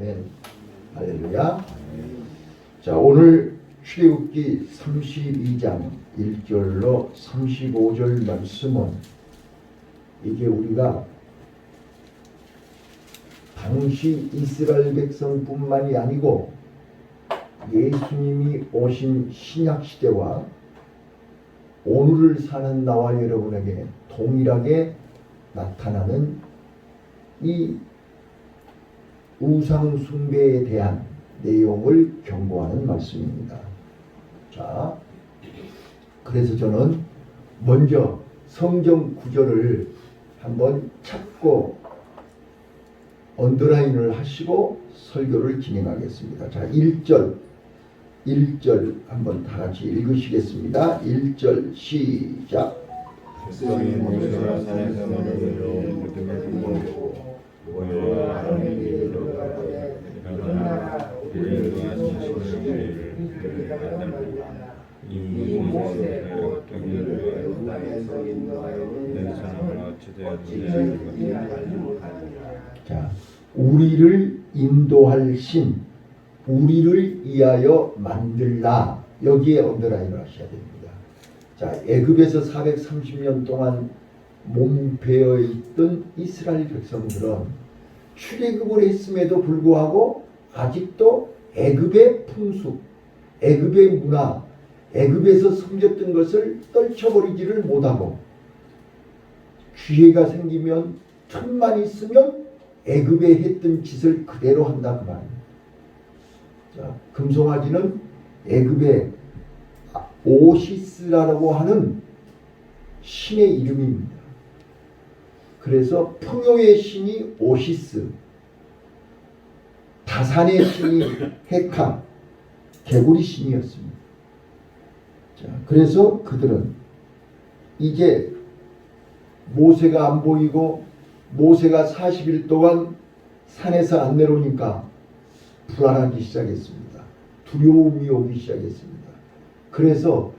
아멘. 할렐루야. 자, 오늘 출애굽기 32장 1절로 35절 말씀은 이게 우리가 당시 이스라엘 백성뿐만이 아니고 예수님이 오신 신약 시대와 오늘을 사는 나와 여러분에게 동일하게 나타나는 이 우상 숭배에 대한 내용을 경고하는 말씀입니다. 자, 그래서 저는 먼저 성경 구절을 한번 찾고 언더라인을 하시고 설교를 진행하겠습니다. 자, 1절 한번 다 같이 읽으시겠습니다. 1절 시작. 백성이 모세가 산에서 내려오며 그때를 보고 여호와 하나님이 이르시되 일어나라 우리를 위하신 신을 만들라 이 모세가 어떻게 땅에서 인도하여 내 사람을 어찌되었느냐. 자, 우리를 인도할 신, 우리를 위하여 만들라. 여기에 언더라인을 하셔야 됩니다. 자, 애굽에서 430년 동안 몸배어 있던 이스라엘 백성들은 출애굽을 했음에도 불구하고 아직도 애굽의 풍습, 애굽의 문화, 애굽에서 섬겼던 것을 떨쳐버리지를 못하고 기회가 생기면 틈만 있으면 애굽에 했던 짓을 그대로 한다 그 말이에요. 자, 금송아지는 애굽의 오시스라고 하는 신의 이름입니다. 그래서 풍요의 신이 오시스, 다산의 신이 헤카, 개구리 신이었습니다. 자, 그래서 그들은 이제 모세가 안 보이고 모세가 40일 동안 산에서 안 내려오니까 불안하기 시작했습니다. 두려움이 오기 시작했습니다. 그래서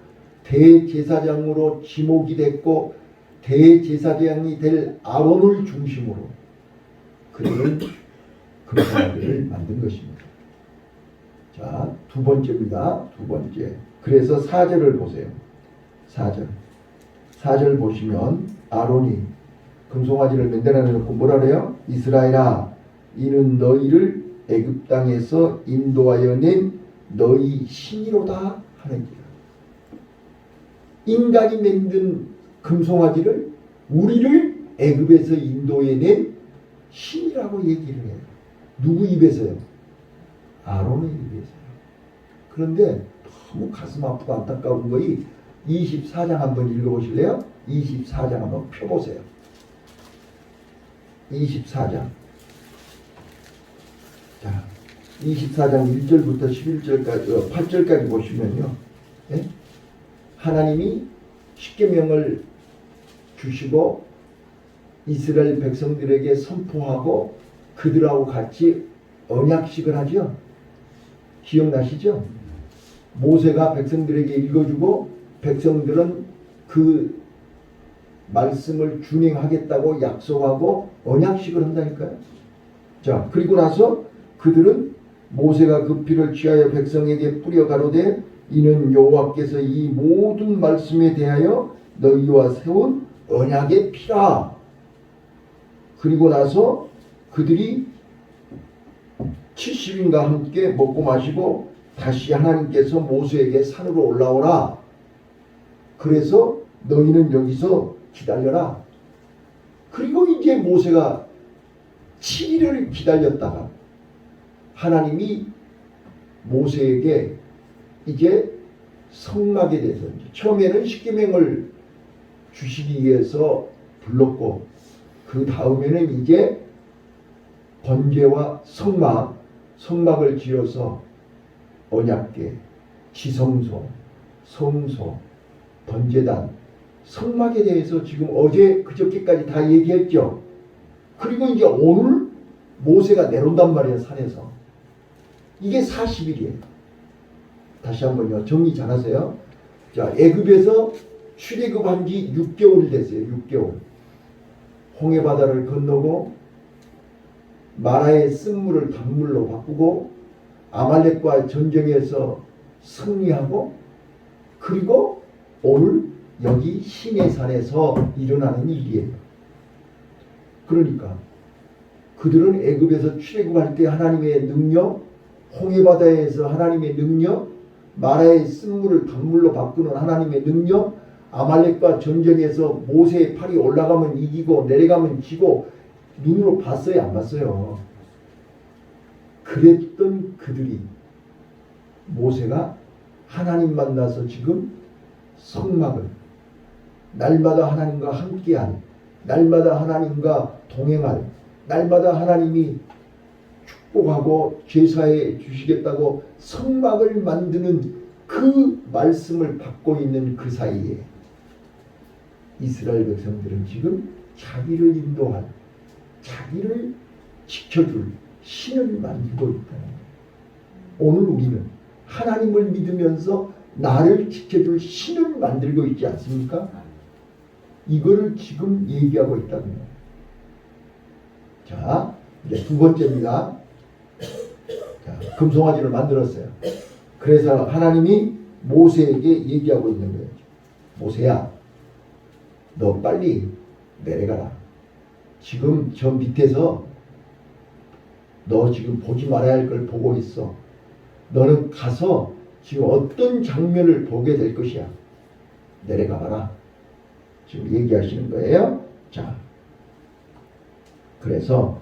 대제사장으로 지목이 됐고 대제사장이 될 아론을 중심으로 그들은 금송아지를 만든 것입니다. 자, 두 번째입니다. 두 번째. 그래서 4절을 보세요. 4절 보시면 아론이 금송아지를 맨날 놓고 뭐라 그래요? 이스라엘아, 이는 너희를 애굽 땅에서 인도하여 낸 너희 신이로다 하는지라. 인간이 만든 금송아지를 우리를 애굽에서 인도해 낸 신이라고 얘기를 해요. 누구 입에서요? 아론의 입에서요. 그런데 너무 가슴 아프고 안타까운 거이 24장 한번 읽어보실래요? 24장 한번 펴보세요. 24장. 자, 24장 1절부터 11절까지 8절까지 보시면요. 예? 하나님이 십계명을 주시고 이스라엘 백성들에게 선포하고 그들하고 같이 언약식을 하죠. 기억나시죠? 모세가 백성들에게 읽어주고 백성들은 그 말씀을 준행하겠다고 약속하고 언약식을 한다니까요. 자, 그리고 나서 그들은 모세가 그 피를 취하여 백성에게 뿌려 가로되 이는 여호와께서 이 모든 말씀에 대하여 너희와 세운 언약의 피라. 그리고 나서 그들이 70인과 함께 먹고 마시고 다시 하나님께서 모세에게 산으로 올라오라. 그래서 너희는 여기서 기다려라. 그리고 이제 모세가 7일을 기다렸다가 하나님이 모세에게 이제 성막에 대해서 처음에는 십계명을 주시기 위해서 불렀고 그 다음에는 이제 번제와 성막을 지어서 언약궤, 지성소, 성소, 번제단, 성막에 대해서 지금 어제 그저께까지 다 얘기했죠. 그리고 이제 오늘 모세가 내려온단 말이에요. 산에서. 이게 40일이에요. 다시 한번요. 정리 잘하세요. 자, 애굽에서 출애굽한 지 6개월이 됐어요. 6개월. 홍해 바다를 건너고 마라의 쓴물을 단물로 바꾸고 아말렉과 전쟁에서 승리하고 그리고 오늘 여기 시내산에서 일어나는 일이에요. 그러니까 그들은 애굽에서 출애굽할 때 하나님의 능력, 홍해바다에서 하나님의 능력, 마라의 쓴물을 단물로 바꾸는 하나님의 능력, 아말렉과 전쟁에서 모세의 팔이 올라가면 이기고 내려가면 지고 눈으로 봤어요, 안 봤어요? 그랬던 그들이 모세가 하나님 만나서 지금 성막을 날마다 하나님과 함께할, 날마다 하나님과 동행할, 날마다 하나님이 축복하고 제사해 주시겠다고 성막을 만드는 그 말씀을 받고 있는 그 사이에 이스라엘 백성들은 지금 자기를 인도할, 자기를 지켜줄 신을 만들고 있다는 거예요. 오늘 우리는 하나님을 믿으면서 나를 지켜줄 신을 만들고 있지 않습니까? 이거를 지금 얘기하고 있다는 거예요. 자, 이제 두 번째입니다. 자, 금송아지를 만들었어요. 그래서 하나님이 모세에게 얘기하고 있는 거예요. 모세야, 너 빨리 내려가라. 지금 저 밑에서 너 지금 보지 말아야 할 걸 보고 있어. 너는 가서 지금 어떤 장면을 보게 될 것이야. 내려가봐라. 지금 얘기하시는 거예요. 자, 그래서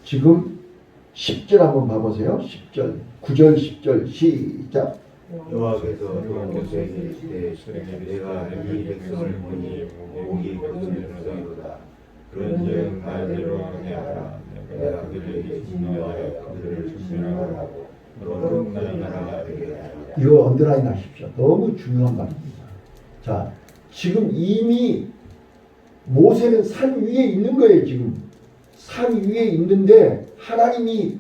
지금 10절 한번 봐보세요. 10절, 9절, 10절 시작. 여호와께서 모세에게 이르시되 내가 이 백성을 보니 목이 거칠어서이로다. 그런즉 말대로 하라. 내가 그들에게 진노하여 그들을 진멸하고 너는 나의 나라가 되게 하라. 이거 언더라인 하십시오. 너무 중요한 말입니다. 자, 지금 이미 모세는 산 위에 있는 거예요. 지금 산 위에 있는데 하나님이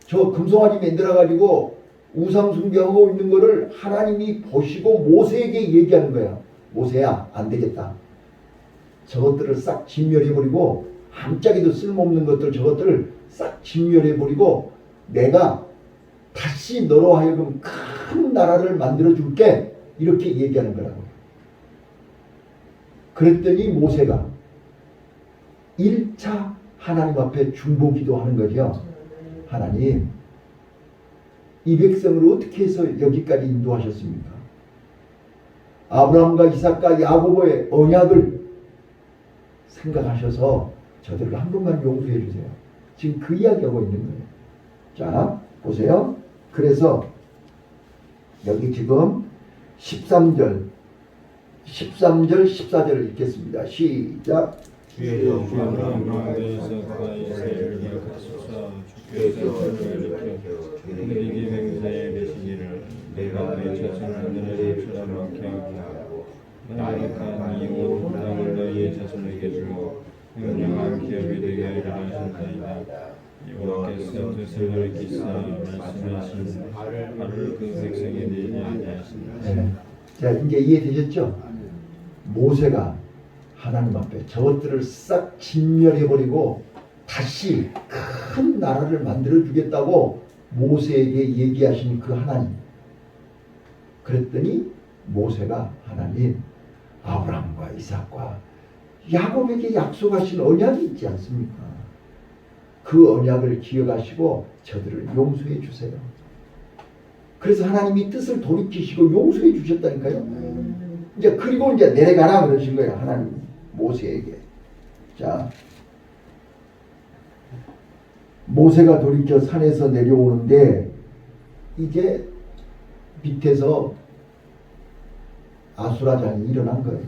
저 금송아지 만들어 가지고 우상 숭배하고 있는 거를 하나님이 보시고 모세에게 얘기하는 거야. 모세야, 안 되겠다. 저것들을 싹 진멸해버리고 한짝에도 쓸모없는 것들 저것들을 싹 진멸해버리고 내가 다시 너로 하여금 큰 나라를 만들어 줄게. 이렇게 얘기하는 거라고요. 그랬더니 모세가 1차 하나님 앞에 중보기도 하는 거죠. 하나님, 이 백성을 어떻게 해서 여기까지 인도하셨습니까? 아브라함과 이삭과 야고보의 언약을 생각하셔서 저들을 한 번만 용서해 주세요. 지금 그 이야기하고 있는 거예요. 자, 보세요. 그래서 여기 지금 13절, 14절을 읽겠습니다. 시작. 주의 아브라함에서 이스라엘을 기억하소서. 주께서 저를 일으켜 그들에게 맹세에 내시기를 내가 내 자손을 너희의 처럼 기억하고 나약한 이후 땅을 너희의 자손에게 주고 영영한 기업이 되게 하리라 하셨나이다. 여호와께서 뜻을 돌이키사 말씀하신 발을 그 백성에 내게 하셨나이다. 네. 자, 이제 이해되셨죠? 모세가 하나님 앞에 저것들을 싹 진멸해버리고 다시 큰 나라를 만들어 주겠다고 모세에게 얘기하신 그 하나님. 그랬더니 모세가 하나님, 아브라함과 이삭과 야곱에게 약속하신 언약이 있지 않습니까? 그 언약을 기억하시고 저들을 용서해 주세요. 그래서 하나님이 뜻을 돌이키시고 용서해 주셨다니까요. 이제 그리고 이제 내려가라 그러신 거예요. 하나님 모세에게. 자, 모세가 돌이켜 산에서 내려오는데 이제 밑에서 아수라장이 일어난 거예요.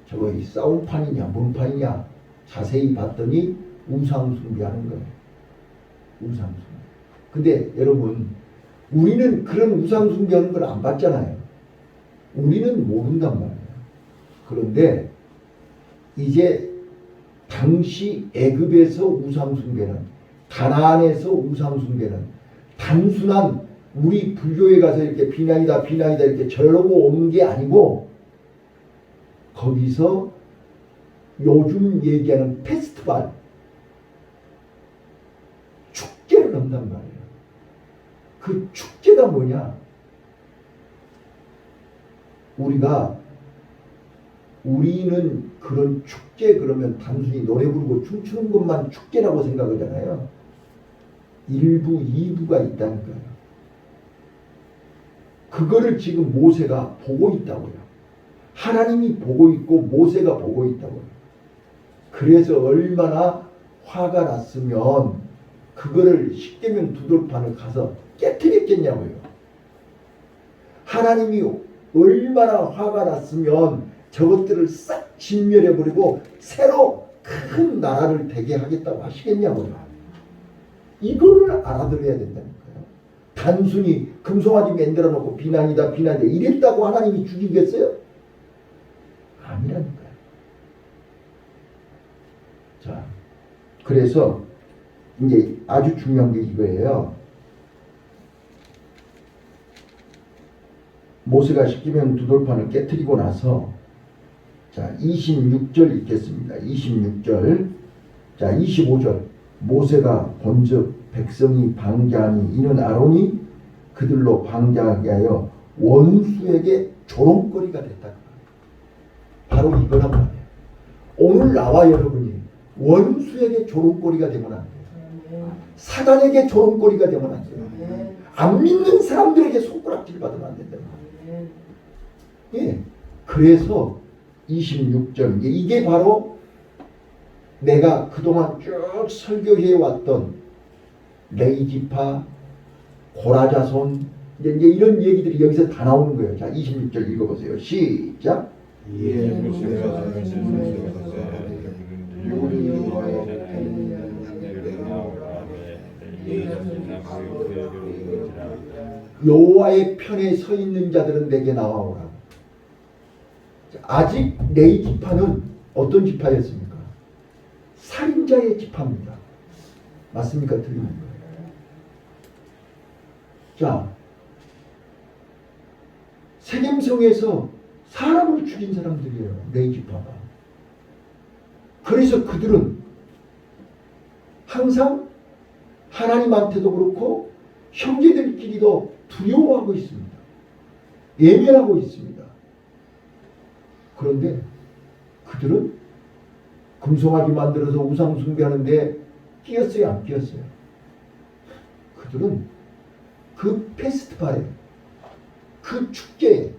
저거 이 싸움판이냐 뭔 판이냐 자세히 봤더니 우상 숭배하는 거예요. 우상 숭배. 근데 여러분, 우리는 그런 우상 숭배하는 걸 안 봤잖아요. 우리는 모른단 말이에요. 그런데 이제 당시 애굽에서 우상 숭배는, 가나안에서 우상 숭배는 단순한 우리 불교에 가서 이렇게 비난이다 이렇게 저러고 오는 게 아니고, 거기서 요즘 얘기하는 페스티벌, 축제를 한단 말이에요. 그 축제가 뭐냐? 우리는 그런 축제 그러면 단순히 노래 부르고 춤추는 것만 축제라고 생각하잖아요. 1부, 2부가 있다는 거예요. 그거를 지금 모세가 보고 있다고요. 하나님이 보고 있고 모세가 보고 있다고요. 그래서 얼마나 화가 났으면 그거를 십계명 두돌판을 가서 깨뜨렸겠냐고요. 하나님이 얼마나 화가 났으면 저것들을 싹 진멸해버리고 새로 큰 나라를 되게 하겠다고 하시겠냐고요. 이거를 알아들어야 된다는 거예요. 단순히 금송아지 만들어 놓고 비난이다 이랬다고 하나님이 죽이겠어요? 아니라니까요. 자, 그래서 이제 아주 중요한 게 이거예요. 모세가 십계명 두돌판을 깨뜨리고 나서 자 26절 읽겠습니다. 26절 자 25절 모세가 본즉 백성이 방자하니 이는 아론이 그들로 방자하게 하여 원수에게 조롱거리가 됐다. 바로 이거란 말이에요. 오늘 나와 여러분이 원수에게 조롱거리가 되면 안 돼요. 사단에게 조롱거리가 되면 안 돼요. 안 믿는 사람들에게 손가락질 받으면 안 된다는 거예요. 예. 그래서 26절 이게 바로 내가 그동안 쭉 설교해 왔던 레이지파, 고라자손 이제 이런 얘기들이 여기서 다 나오는 거예요. 자 26절 읽어보세요. 시작. 여호와의 편에 서 있는 자들은 내게 나와오라. 아직 레위 지파는 어떤 지파였습니까? 살인자의 지파입니다. 맞습니까? 틀린 거예요. 자, 세겜성에서 사람을 죽인 사람들이에요. 레위 지파가. 그래서 그들은 항상 하나님한테도 그렇고 형제들끼리도 두려워하고 있습니다. 예면하고 있습니다. 그런데 그들은 금송아지 만들어서 우상 숭배하는데 끼었어요? 안 끼었어요? 그들은 그 페스티벌에 그 축제에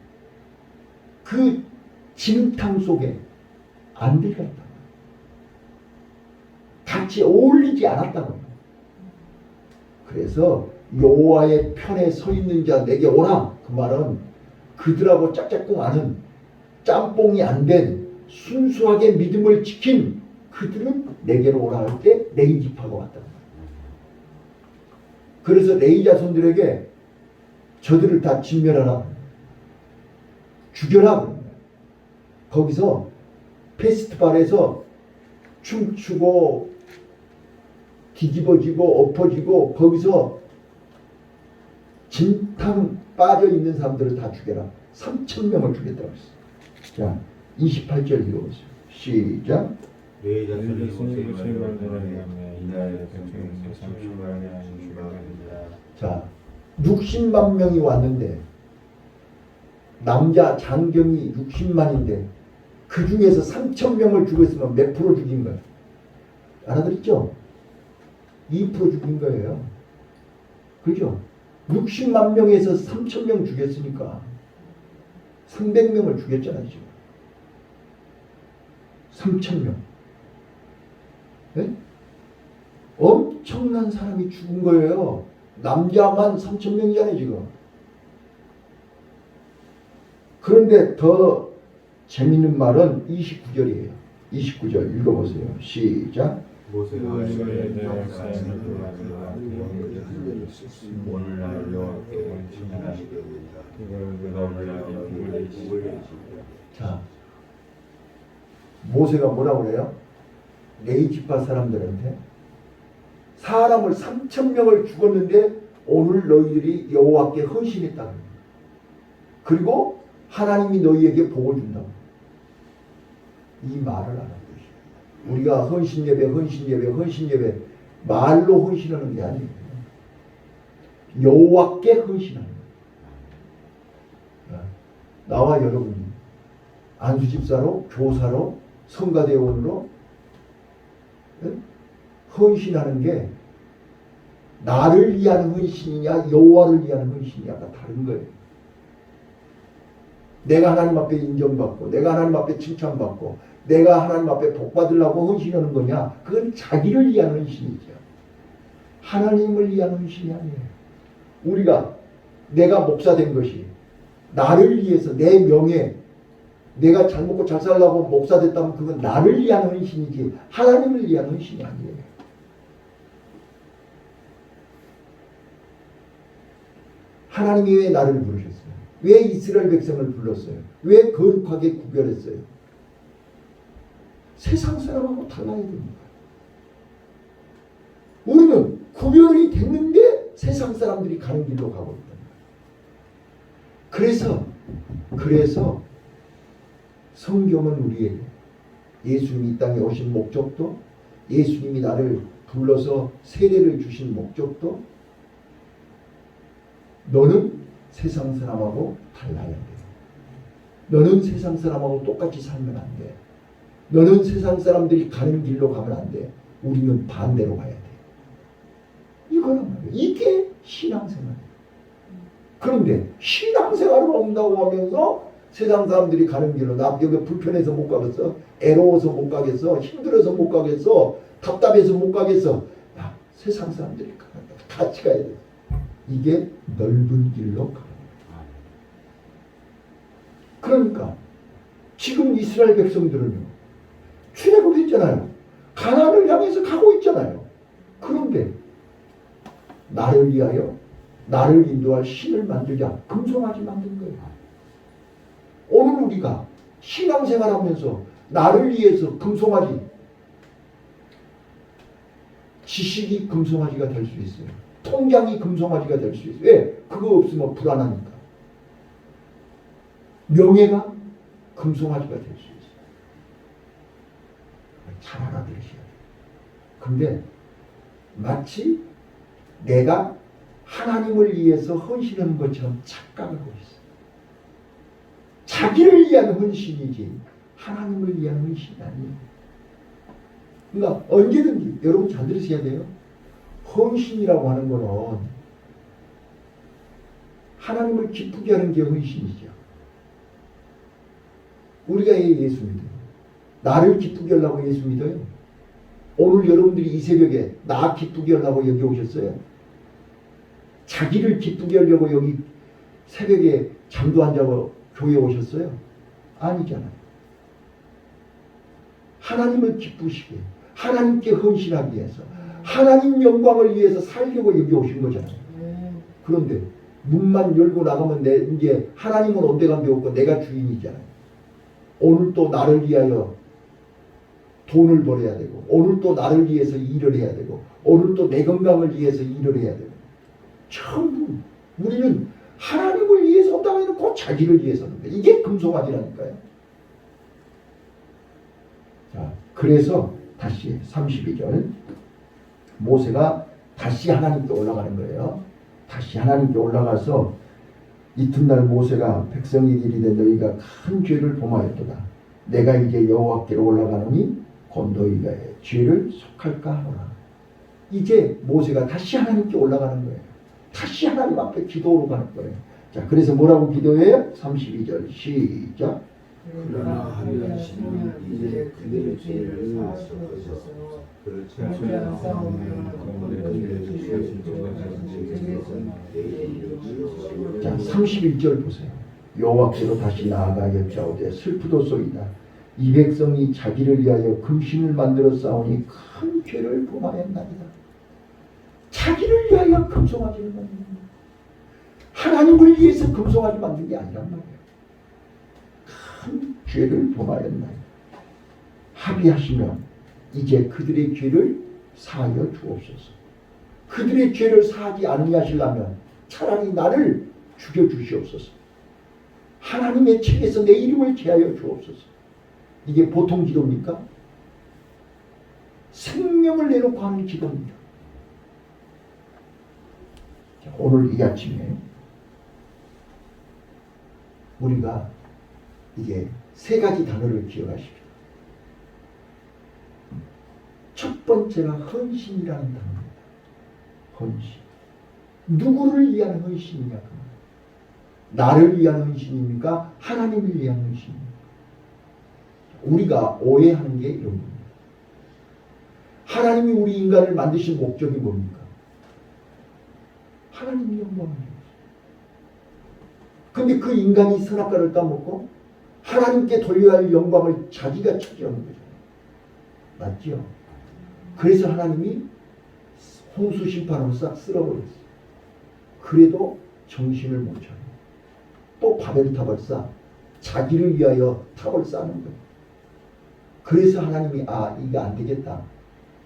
그 진탕 속에 안 들어갔다. 같이 어울리지 않았다고요. 그래서 여호와의 편에 서 있는 자 내게 오라. 그 말은 그들하고 짝짝꿍하는 짬뽕이 안 된 순수하게 믿음을 지킨 그들은 내게로 오라 할 때 레위 지파가 왔다. 그래서 레위 자손들에게 저들을 다 진멸하라. 죽여라. 거기서 페스티벌에서 춤추고 뒤집어지고 엎어지고 거기서 진탕 빠져있는 사람들을 다 죽여라. 3,000명을 죽였다고 했어요. 자 28절 읽어보세요. 시작. 자 60만 명이 왔는데 남자 장경이 60만인데 그 중에서 3,000명을 죽였으면 몇 프로 죽인 거예요? 알아들었죠? 2% 죽인 거예요. 그죠? 60만 명에서 3,000명 죽였으니까 300명을 죽였잖아요. 지금. 3,000명. 네? 엄청난 사람이 죽은 거예요. 남자만 3,000명이잖아요. 지금. 그런데 더 재밌는 말은 29절이에요. 29절 읽어보세요. 시작. 모세가 오늘날 여호와께 자, 모세가 뭐라고 그래요? 레위 지파 사람들한테 사람을 3,000명을 죽었는데 오늘 너희들이 여호와께 헌신했다. 그리고 하나님이 너희에게 복을 준다고. 이 말을 하는 것이에요. 우리가 헌신예배 말로 헌신하는 게 아니에요. 여호와께 헌신하는 거예요. 나와 여러분이 안수집사로, 교사로, 성가대원으로 헌신하는 게 나를 위한 헌신이냐 여호와를 위한 헌신이냐가 다른 거예요. 내가 하나님 앞에 인정받고 내가 하나님 앞에 칭찬받고 내가 하나님 앞에 복받으려고 헌신하는 거냐, 그건 자기를 위한 헌신이죠. 하나님을 위한 헌신이 아니에요. 우리가 내가 목사 된 것이 나를 위해서 내 명예, 내가 잘 먹고 잘 살려고 목사 됐다면 그건 나를 위한 헌신이지 하나님을 위한 헌신이 아니에요. 하나님이 왜 나를 부르셨어요? 왜 이스라엘 백성을 불렀어요? 왜 거룩하게 구별했어요? 세상 사람하고 달라야 됩니다. 우리는 구별이 됐는데 세상 사람들이 가는 길로 가고 있다. 그래서 성경은 우리에게 예수님이 이 땅에 오신 목적도, 예수님이 나를 불러서 세례를 주신 목적도, 너는 세상 사람하고 달라야 돼. 너는 세상 사람하고 똑같이 살면 안 돼. 너는 세상 사람들이 가는 길로 가면 안 돼. 우리는 반대로 가야 돼. 이거란 말이에요. 이게 신앙생활이에요. 그런데 신앙생활을 한다고 하면서 세상 사람들이 가는 길로, 나 여기 불편해서 못 가겠어, 애로워서 못 가겠어, 힘들어서 못 가겠어, 답답해서 못 가겠어. 야, 세상 사람들이 같이 가야 돼. 이게 넓은 길로 가는 거예요. 그러니까 지금 이스라엘 백성들은요, 출애굽했잖아요. 가나안을 향해서 가고 있잖아요. 그런데 나를 위하여 나를 인도할 신을 만들자, 금송아지 만든 거예요. 오늘 우리가 신앙생활하면서 나를 위해서 금송아지, 지식이 금송아지가 될 수 있어요. 통장이 금송아지가 될 수 있어요. 왜? 그거 없으면 불안하니까. 명예가 금송아지가 될 수 있어요. 잘 알아들으셔야 돼요. 근데 마치 내가 하나님을 위해서 헌신하는 것처럼 착각하고 있어요. 자기를 위한 헌신이지 하나님을 위한 헌신이 아니에요. 그러니까 언제든지 여러분 잘 들으셔야 돼요. 헌신이라고 하는 거는 하나님을 기쁘게 하는 게 헌신이죠. 우리가 예수 믿어요. 나를 기쁘게 하려고 예수 믿어요. 오늘 여러분들이 이 새벽에 나 기쁘게 하려고 여기 오셨어요? 자기를 기쁘게 하려고 여기 새벽에 잠도 안 자고 교회에 오셨어요? 아니잖아요. 하나님을 기쁘시게, 하나님께 헌신하기 위해서, 하나님 영광을 위해서 살려고 여기 오신 거잖아요. 그런데 문만 열고 나가면 이제 하나님은 온데간데 없고 내가 주인이잖아요. 오늘 또 나를 위하여 돈을 벌어야 되고, 오늘 또 나를 위해서 일을 해야 되고, 오늘 또 내 건강을 위해서 일을 해야 되고, 전부 우리는 하나님을 위해서 온다고 해놓고 자기를 위해서 하는 거예요. 이게 금송아지라니까요. 자, 그래서 다시 32절 모세가 다시 하나님께 올라가는 거예요. 다시 하나님께 올라가서 이튿날 모세가 백성에게 이르되 너희가 큰 죄를 범하였도다. 내가 이제 여호와께로 올라가노니 곧 너희가 죄를 속할까 하노라. 이제 모세가 다시 하나님께 올라가는 거예요. 다시 하나님 앞에 기도로 가는 거예요. 자, 그래서 뭐라고 기도해요? 32절 시작. 그러나 하나님은 이제 그들의 죄를 사하셨으므로 그렇지 않으면 자, 31절 보세요. 여호와께로 다시 나아가 여짜오되 슬프도소이다. 이 백성이 자기를 위하여 금신을 만들어 싸우니 큰 죄를 범하였나이다. 자기를 위하여 금송아지를 만든 거예요. 하나님을 위해서 금송아지 만든 게 아니란 말이에요. 큰 죄를 범하였나이다. 합의하시면 이제 그들의 죄를 사하여 주옵소서. 그들의 죄를 사하지 아니하시려면 차라리 나를 죽여주시옵소서. 하나님의 책에서 내 이름을 제하여 주옵소서. 이게 보통 기도입니까? 생명을 내놓고 하는 기도입니다. 오늘 이 아침에 우리가 이게 세 가지 단어를 기억하십시오. 첫 번째가 헌신이라는 단어입니다. 헌신. 누구를 위한 헌신이냐? 나를 위한 헌신입니까? 하나님을 위한 헌신입니까? 우리가 오해하는 게 이런 겁니다. 하나님이 우리 인간을 만드신 목적이 뭡니까? 하나님이 영광을 위해서. 근데 그 인간이 선악과를 따먹고 하나님께 돌려야 할 영광을 자기가 차지하는 거죠. 맞죠? 그래서 하나님이 홍수 심판으로 싹 쓸어버렸어요. 그래도 정신을 못 차려. 또 바벨탑을 쌓아 자기를 위하여 탑을 쌓는 거예요. 그래서 하나님이 이게 안 되겠다.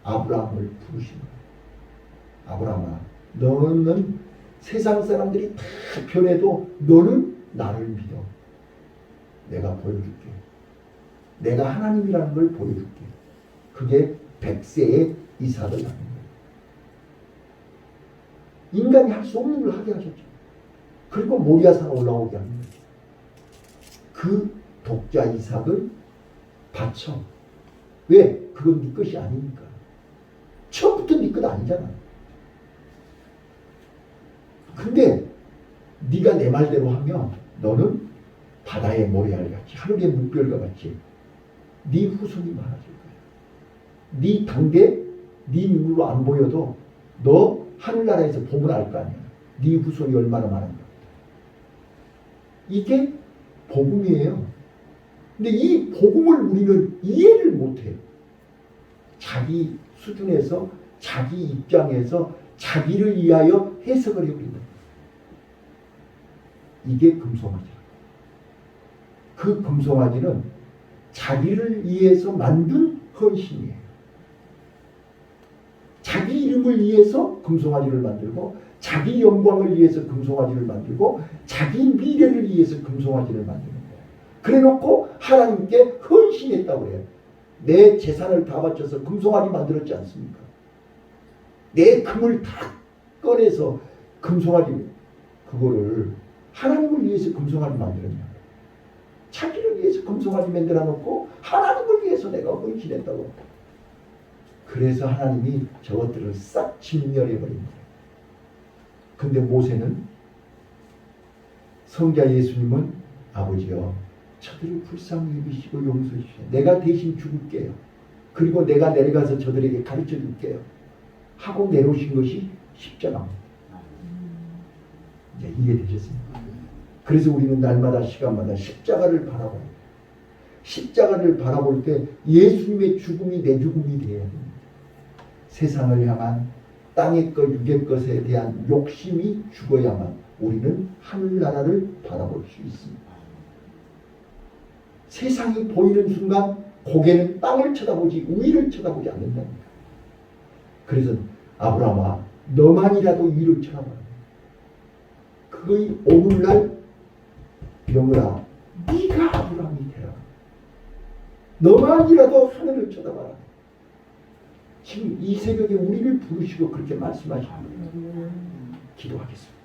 아브라함을 부르신 거예요. 아브라함아, 너는 세상 사람들이 다 변해도 너는 나를 믿어. 내가 보여줄게. 내가 하나님이라는 걸 보여줄게. 그게 100세의 이삭을 낳는 거예요. 인간이 할 수 없는 걸 하게 하셨죠. 그리고 모리아산 올라오게 하는 거예요. 그 독자 이삭을 바쳐. 왜? 그건 네 것이 아니니까. 처음부터 네 것 아니잖아. 근데 네가 내 말대로 하면 너는 바다의 모래알 같이 하늘의 물결과 같이 네 후손이 많아질 거야. 네 단계 네 눈으로 안 보여도 너 하늘나라에서 보면 알 거 아니야. 네 후손이 얼마나 많은가. 이게 복음이에요. 근데 이 복음을 우리는 이해를 못해요. 자기 수준에서 자기 입장에서 자기를 위하여 해석을 해버린다. 이게 금송아지. 그 금송아지는 자기를 위해서 만든 헌신이에요. 자기 이름을 위해서 금송아지를 만들고 자기 영광을 위해서 금송아지를 만들고 자기 미래를 위해서 금송아지를 만드는 거예요. 그래놓고 하나님께 헌신했다고 해요. 내 재산을 다 바쳐서 금송아지 만들었지 않습니까? 내 금을 다 꺼내서 금송아지 그거를 하나님을 위해서 금송아지 만들었냐. 자기를 위해서 금송아지 만들어 놓고 하나님을 위해서 내가 헌신했다고. 그래서 하나님이 저것들을 싹 진멸해 버립니다. 근데 모세는 성자 예수님은 아버지여 저들을 불쌍히 여기시고 용서해 주세요. 내가 대신 죽을게요. 그리고 내가 내려가서 저들에게 가르쳐 줄게요. 하고 내려오신 것이 십자가입니다. 이제 이해되셨습니까? 그래서 우리는 날마다 시간마다 십자가를 바라봐요. 십자가를 바라볼 때 예수님의 죽음이 내 죽음이 되어야 됩니다. 세상을 향한 땅의 것, 육의 것에 대한 욕심이 죽어야만 우리는 하늘나라를 바라볼 수 있습니다. 세상이 보이는 순간 고개는 땅을 쳐다보지 위를 쳐다보지 않는답니다. 그래서 아브라함아 너만이라도 위를 쳐다봐라. 그의 오늘날 영으라 네가 아브라함이 되라. 너만이라도 하늘을 쳐다봐라. 지금 이 새벽에 우리를 부르시고 그렇게 말씀하십니다. 기도하겠습니다.